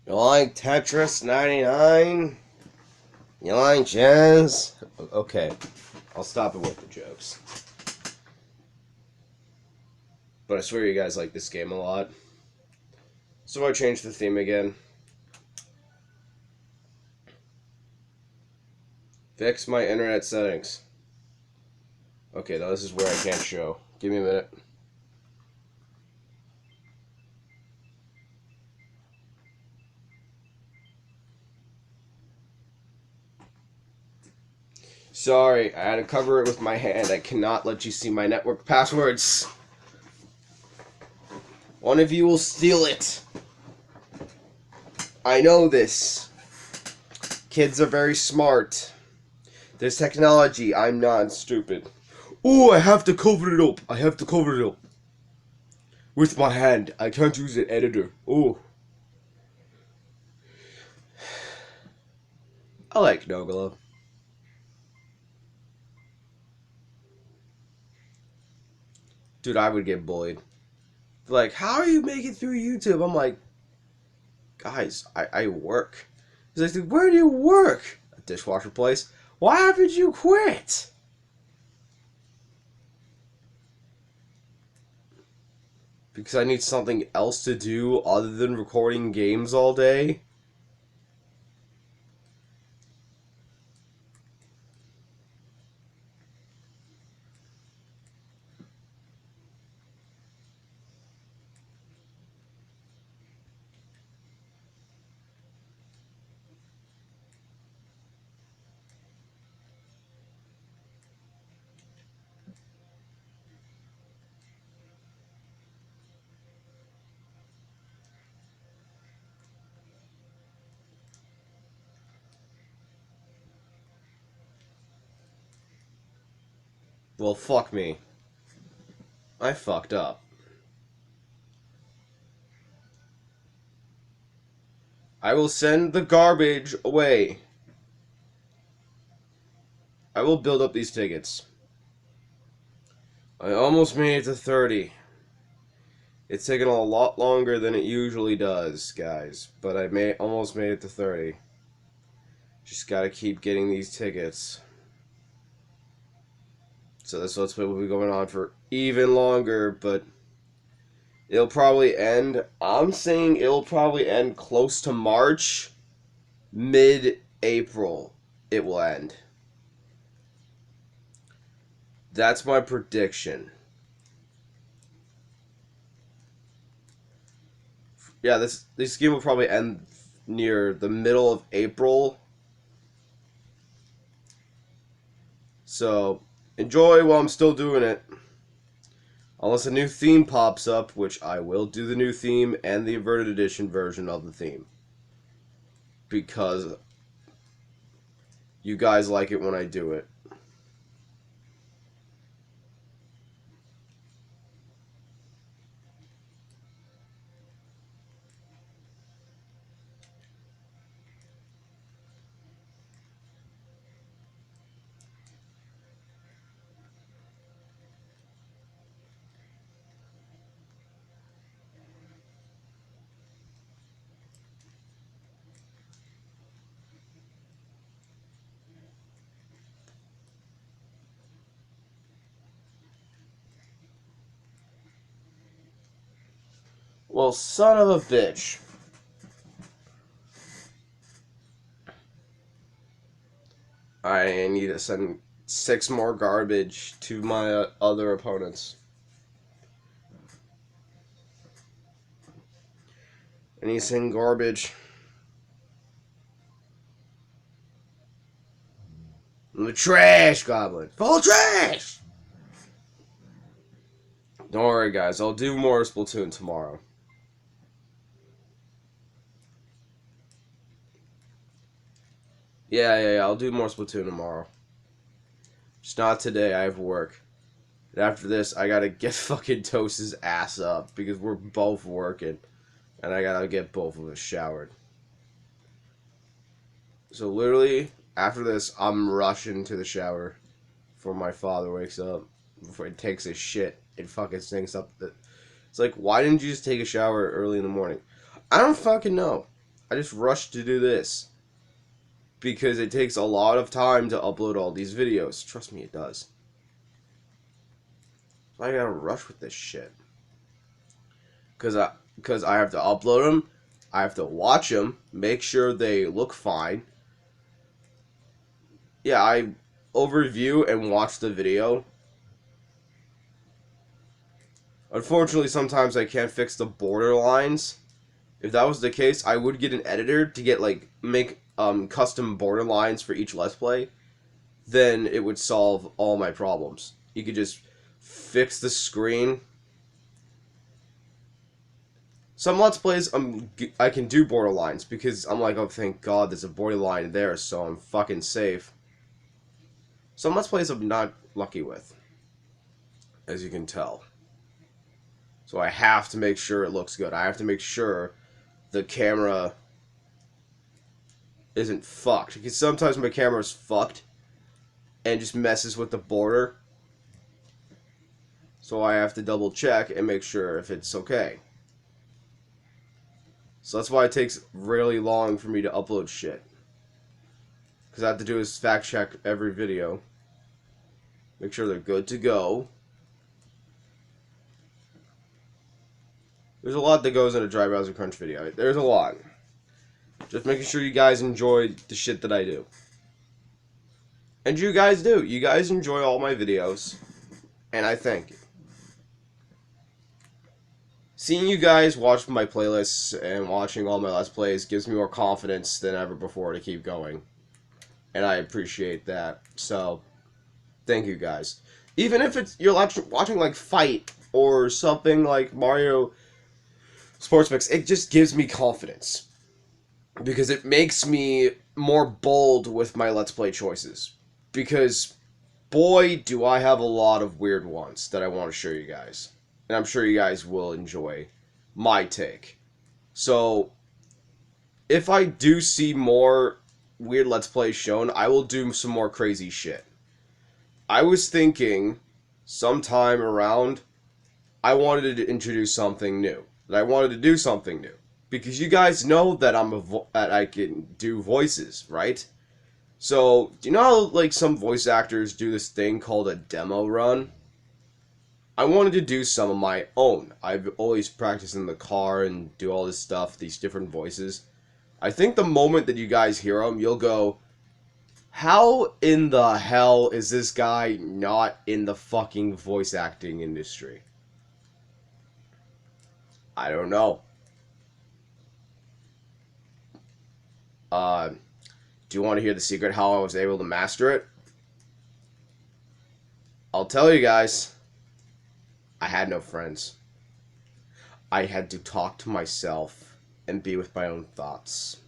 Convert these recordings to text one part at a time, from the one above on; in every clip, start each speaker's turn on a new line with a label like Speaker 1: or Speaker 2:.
Speaker 1: You like Tetris 99? You like jazz? Okay, I'll stop it with the jokes. But I swear you guys like this game a lot. So I changed the theme again. Fix my internet settings. Okay, now this is where I can't show. Give me a minute. Sorry, I had to cover it with my hand. I cannot let you see my network passwords. One of you will steal it. I know this. Kids are very smart. There's technology. I'm not stupid. Oh, I have to cover it up. I have to cover it up. With my hand. I can't use an editor. Oh. I like Nogala. Dude, I would get bullied. Like, how are you making it through YouTube? I'm like, guys, I work. He's like, where do you work? A dishwasher place. Why haven't you quit? Because I need something else to do other than recording games all day. Well, fuck me. I fucked up. I will send the garbage away. I will build up these tickets. I almost made it to 30. It's taken a lot longer than it usually does, guys. But I almost made it to 30. Just gotta keep getting these tickets. So this let's play will be going on for even longer, but it'll probably end. I'm saying it'll probably end close to March, mid-April. It will end. That's my prediction. Yeah, this game will probably end near the middle of April. So enjoy while I'm still doing it. Unless a new theme pops up, which I will do the new theme and the Inverted Edition version of the theme. Because you guys like it when I do it. Well, son of a bitch. I need to send 6 more garbage to my other opponents. I need to send garbage. I'm the trash goblin. Full of trash! Don't worry, guys. I'll do more Splatoon tomorrow. Yeah. I'll do more Splatoon tomorrow. Just not today. I have work. And after this, I gotta get fucking Toast's ass up because we're both working. And I gotta get both of us showered. So literally, after this, I'm rushing to the shower before my father wakes up. Before he takes his shit and fucking stinks up the... It's like, why didn't you just take a shower early in the morning? I don't fucking know. I just rushed to do this. Because it takes a lot of time to upload all these videos. Trust me, it does. So I gotta rush with this shit. Because I have to upload them. I have to watch them. Make sure they look fine. Yeah, I overview and watch the video. Unfortunately, sometimes I can't fix the border lines. If that was the case, I would get an editor to get make custom border lines for each Let's Play. Then it would solve all my problems. You could just fix the screen. Some Let's Plays I can do border lines because I'm like, oh thank God there's a border line there, so I'm fucking safe. Some Let's Plays I'm not lucky with, as you can tell. So I have to make sure it looks good. I have to make sure the camera isn't fucked. Because sometimes my camera's fucked and just messes with the border. So I have to double check and make sure if it's okay. So that's why it takes really long for me to upload shit. Because I have to do is fact check every video. Make sure they're good to go. There's a lot that goes in a Dry Browser Crunch video. There's a lot. Just making sure you guys enjoy the shit that I do. And you guys do. You guys enjoy all my videos. And I thank you. Seeing you guys watch my playlists and watching all my Let's Plays gives me more confidence than ever before to keep going. And I appreciate that. So, thank you guys. Even if you're watching like Fight or something like Mario Sports Mix, it just gives me confidence. Because it makes me more bold with my Let's Play choices. Because, boy, do I have a lot of weird ones that I want to show you guys. And I'm sure you guys will enjoy my take. So, if I do see more weird Let's Plays shown, I will do some more crazy shit. I was thinking, sometime around, I wanted to introduce something new. That I wanted to do something new. Because you guys know that that I can do voices, right? So, do you know how, like, some voice actors do this thing called a demo run? I wanted to do some of my own. I've always practiced in the car and do all this stuff, these different voices. I think the moment that you guys hear them, you'll go, how in the hell is this guy not in the fucking voice acting industry? I don't know. Do you want to hear the secret how I was able to master it? I'll tell you guys. I had no friends. I had to talk to myself and be with my own thoughts.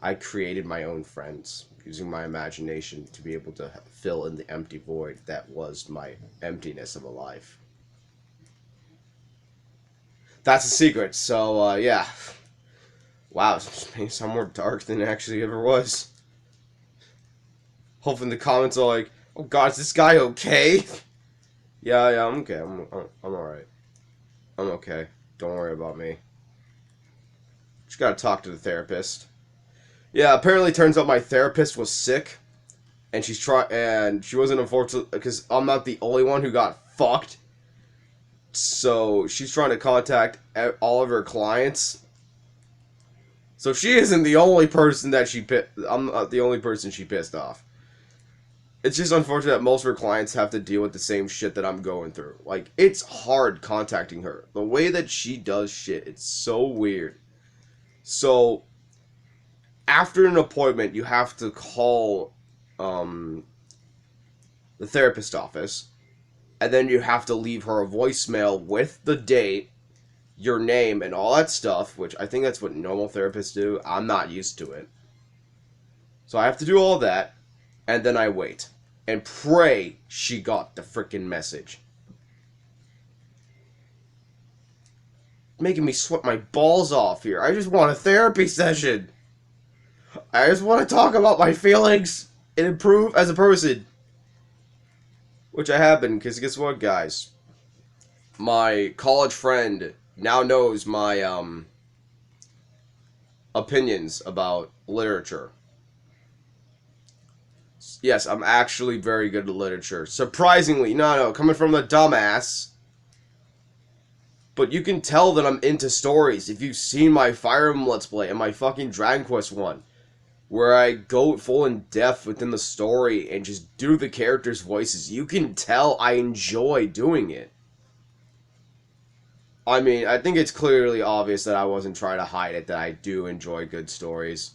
Speaker 1: I created my own friends, using my imagination to be able to fill in the empty void that was my emptiness of a life. That's a secret, so, yeah. Wow, it's made it sound more dark than it actually ever was. Hopefully the comments are like, oh god, is this guy okay? Yeah, I'm okay. I'm alright. I'm okay. Don't worry about me. Just gotta talk to the therapist. Yeah, apparently turns out my therapist was sick. And she wasn't unfortunate, because I'm not the only one who got fucked. So, she's trying to contact all of her clients. So she isn't the only person that I'm not the only person she pissed off. It's just unfortunate that most of her clients have to deal with the same shit that I'm going through. Like, it's hard contacting her. The way that she does shit, it's so weird. So, after an appointment, you have to call the therapist office. And then you have to leave her a voicemail with the date, your name, and all that stuff. Which I think that's what normal therapists do. I'm not used to it. So I have to do all that. And then I wait. And pray she got the frickin' message. Making me sweat my balls off here. I just want a therapy session. I just want to talk about my feelings and improve as a person. Which I have been, because guess what, guys? My college friend now knows my opinions about literature. Yes, I'm actually very good at literature. Surprisingly, no, coming from the dumbass. But you can tell that I'm into stories if you've seen my Fire Emblem Let's Play and my fucking Dragon Quest one, where I go full in depth within the story and just do the characters' voices. You can tell I enjoy doing it. I mean, I think it's clearly obvious that I wasn't trying to hide it, that I do enjoy good stories.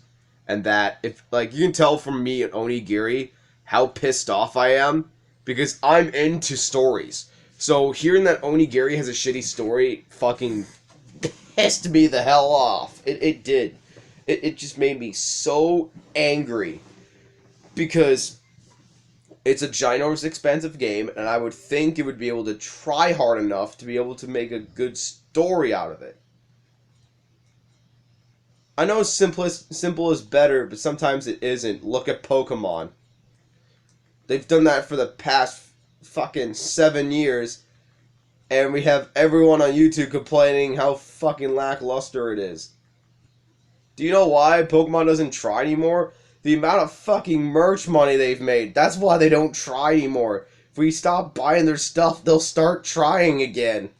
Speaker 1: And that, if, like, you can tell from me and Onigiri how pissed off I am, because I'm into stories. So, hearing that Onigiri has a shitty story fucking pissed me the hell off. It did. It just made me so angry. Because it's a ginormous expensive game, and I would think it would be able to try hard enough to be able to make a good story out of it. I know simple is better, but sometimes it isn't. Look at Pokemon. They've done that for the past fucking 7 years, and we have everyone on YouTube complaining how fucking lackluster it is. Do you know why Pokemon doesn't try anymore? The amount of fucking merch money they've made. That's why they don't try anymore. If we stop buying their stuff, they'll start trying again.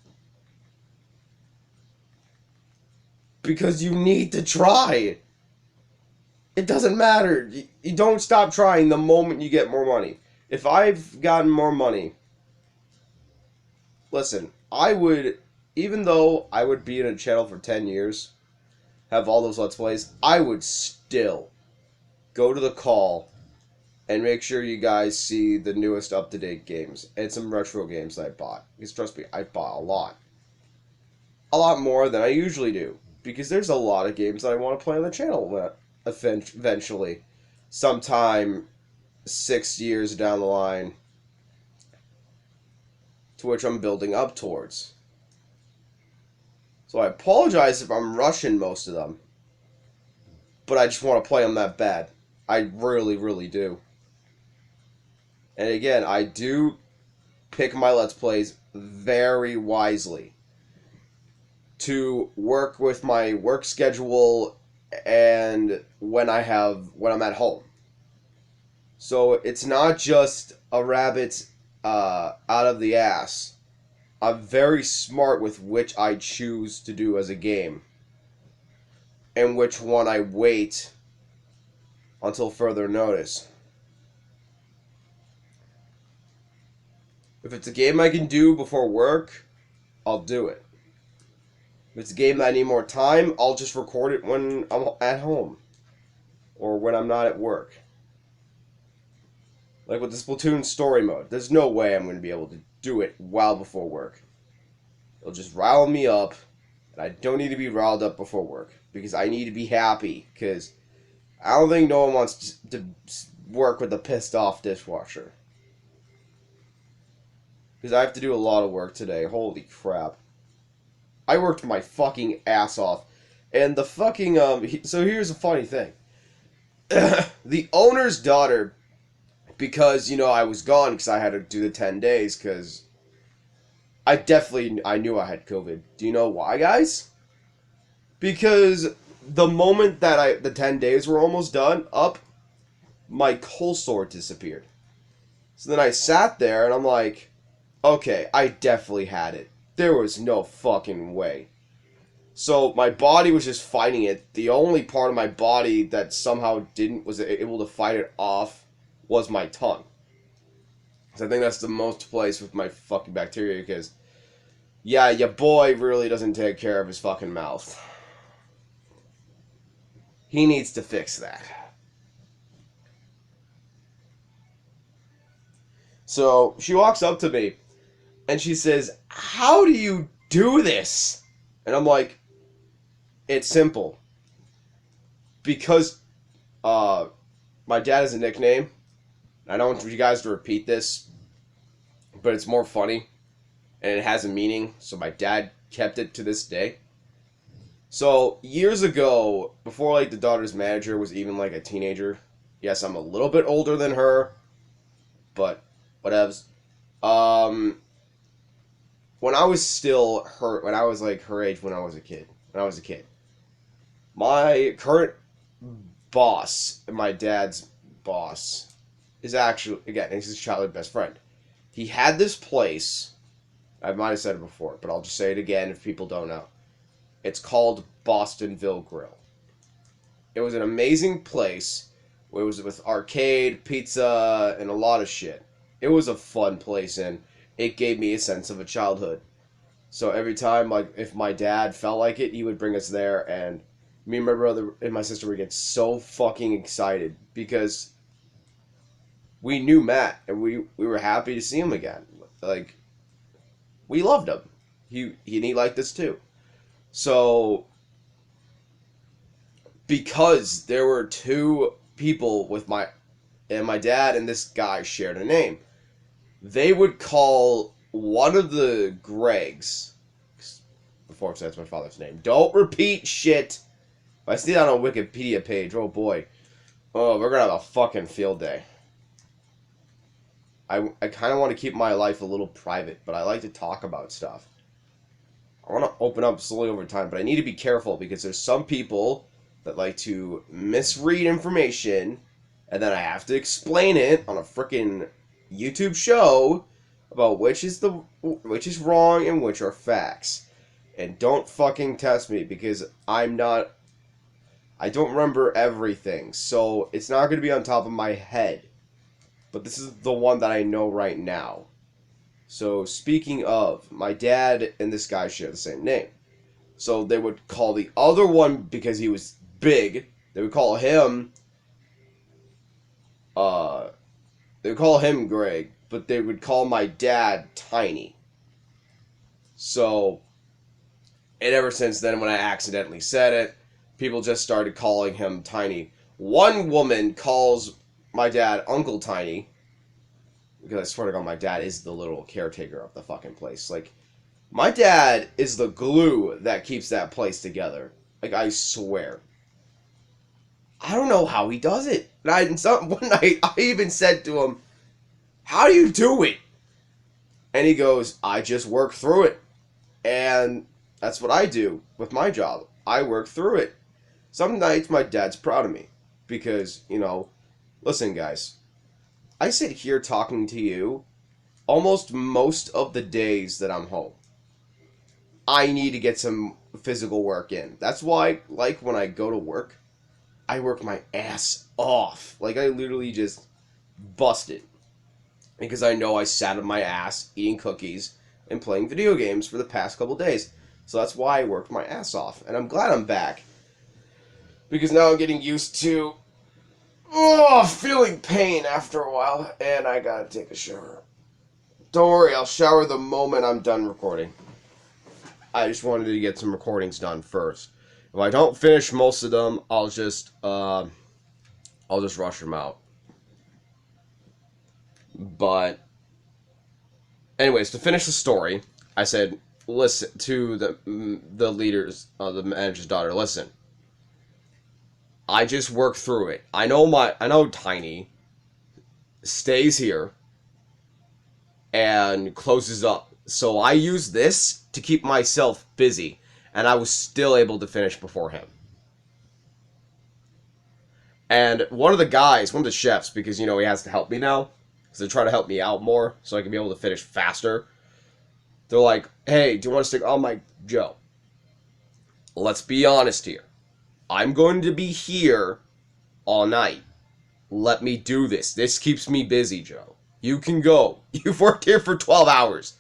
Speaker 1: Because you need to try. It doesn't matter. You don't stop trying the moment you get more money. If I've gotten more money... Listen, I would... Even though I would be in a channel for 10 years, have all those Let's Plays, I would still go to the call and make sure you guys see the newest up-to-date games and some retro games that I bought. Because trust me, I bought a lot. A lot more than I usually do. Because there's a lot of games that I want to play on the channel eventually. Sometime 6 years down the line. To which I'm building up towards. So I apologize if I'm rushing most of them. But I just want to play them that bad. I really, really do. And again, I do pick my Let's Plays very wisely to work with my work schedule and when I'm at home. So it's not just a rabbit out of the ass. I'm very smart with which I choose to do as a game and which one I wait until further notice. If it's a game I can do before work, I'll do it. If it's a game that I need more time, I'll just record it when I'm at home. Or when I'm not at work. Like with the Splatoon story mode, there's no way I'm going to be able to do it well before work. It'll just rile me up, and I don't need to be riled up before work. Because I need to be happy, because I don't think no one wants to work with a pissed off dishwasher. Because I have to do a lot of work today. Holy crap. I worked my fucking ass off. And the fucking, so here's a funny thing. The owner's daughter, because, you know, I was gone because I had to do the 10 days, because I knew I had COVID. Do you know why, guys? Because the moment that the 10 days were almost up, my cold sore disappeared. So then I sat there and I'm like, okay, I definitely had it. There was no fucking way. So my body was just fighting it. The only part of my body that somehow was able to fight it off was my tongue. So I think that's the most place with my fucking bacteria, because, yeah, your boy really doesn't take care of his fucking mouth. He needs to fix that. So she walks up to me and she says, "How do you do this?" And I'm like, it's simple. Because my dad has a nickname. I don't want you guys to repeat this, but it's more funny and it has a meaning, so my dad kept it to this day. So, years ago, before, like, the daughter's manager was even, like, a teenager, yes, I'm a little bit older than her, but whatevs. When I was still when I was, like, her age when I was a kid, My current boss, my dad's boss, is actually, again, he's his childhood best friend. He had this place. I might have said it before, but I'll just say it again if people don't know. It's called Bostonville Grill. It was an amazing place. It was with arcade, pizza, and a lot of shit. It was a fun place, and it gave me a sense of a childhood. So every time, like, if my dad felt like it, he would bring us there, and me and my brother and my sister would get so fucking excited because we knew Matt, and we were happy to see him again. Like, we loved him. He liked us too. So because there were two people with my dad and this guy shared a name, they would call one of the Gregs, before that's my father's name. Don't repeat shit. If I see that on a Wikipedia page, oh boy. Oh, we're gonna have a fucking field day. I kind of want to keep my life a little private, but I like to talk about stuff. I want to open up slowly over time, but I need to be careful because there's some people that like to misread information, and then I have to explain it on a frickin' YouTube show about which is wrong and which are facts. And don't fucking test me because I don't remember everything, so it's not going to be on top of my head. But this is the one that I know right now. So speaking of, my dad and this guy share the same name. So they would call the other one, because he was big, they would call him Greg, but they would call my dad Tiny. So, and ever since then, when I accidentally said it, people just started calling him Tiny. One woman calls my dad Uncle Tiny, because I swear to God, my dad is the little caretaker of the fucking place. Like, my dad is the glue that keeps that place together. Like, I swear. I don't know how he does it. One night, I even said to him, "How do you do it?" And he goes, "I just work through it." And that's what I do with my job. I work through it. Some nights, my dad's proud of me. Because, listen, guys. I sit here talking to you almost most of the days that I'm home. I need to get some physical work in. That's why, like, when I go to work, I work my ass off. Like, I literally just busted. Because I know I sat on my ass eating cookies and playing video games for the past couple days. So that's why I worked my ass off. And I'm glad I'm back. Because now I'm getting used to feeling pain after a while. And I gotta take a shower. Don't worry, I'll shower the moment I'm done recording. I just wanted to get some recordings done first. If I don't finish most of them, I'll just rush them out. But anyways, to finish the story, I said, listen to the leaders, the manager's daughter. Listen, I just work through it. I know Tiny stays here and closes up, so I use this to keep myself busy. And I was still able to finish before him. And one of the chefs, because, he has to help me now, because they're trying to help me out more, so I can be able to finish faster. They're like, "Hey, do you want to stick..." I'm like, "Joe, let's be honest here. I'm going to be here all night. Let me do this. This keeps me busy, Joe. You can go. You've worked here for 12 hours.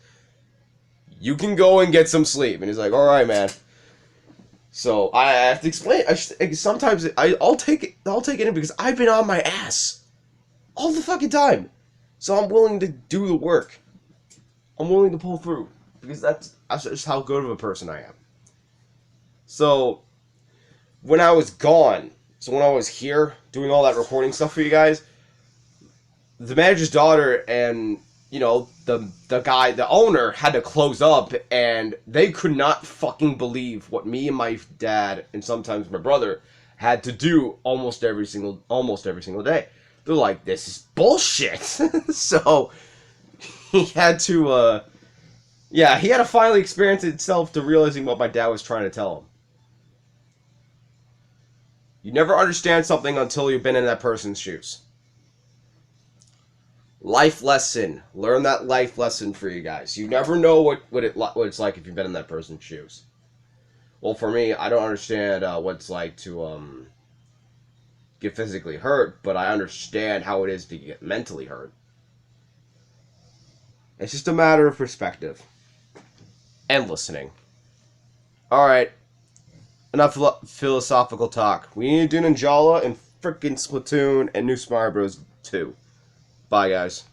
Speaker 1: You can go and get some sleep." And he's like, "All right, man." So I have to explain. Sometimes I'll take it in because I've been on my ass all the fucking time. So I'm willing to do the work. I'm willing to pull through because that's just how good of a person I am. So when I was gone, when I was here doing all that recording stuff for you guys, the manager's daughter and the guy, the owner, had to close up, and they could not fucking believe what me and my dad and sometimes my brother had to do almost every single day. They're like, "This is bullshit." So he had to finally experience itself to realizing what my dad was trying to tell him. You never understand something until you've been in that person's shoes. Life lesson. Learn that life lesson for you guys. You never know what it's like if you've been in that person's shoes. Well, for me, I don't understand what it's like to get physically hurt, but I understand how it is to get mentally hurt. It's just a matter of perspective. And listening. Alright. Enough philosophical talk. We need to do Ninjala and frickin' Splatoon and New Smart Bros. 2. Bye, guys.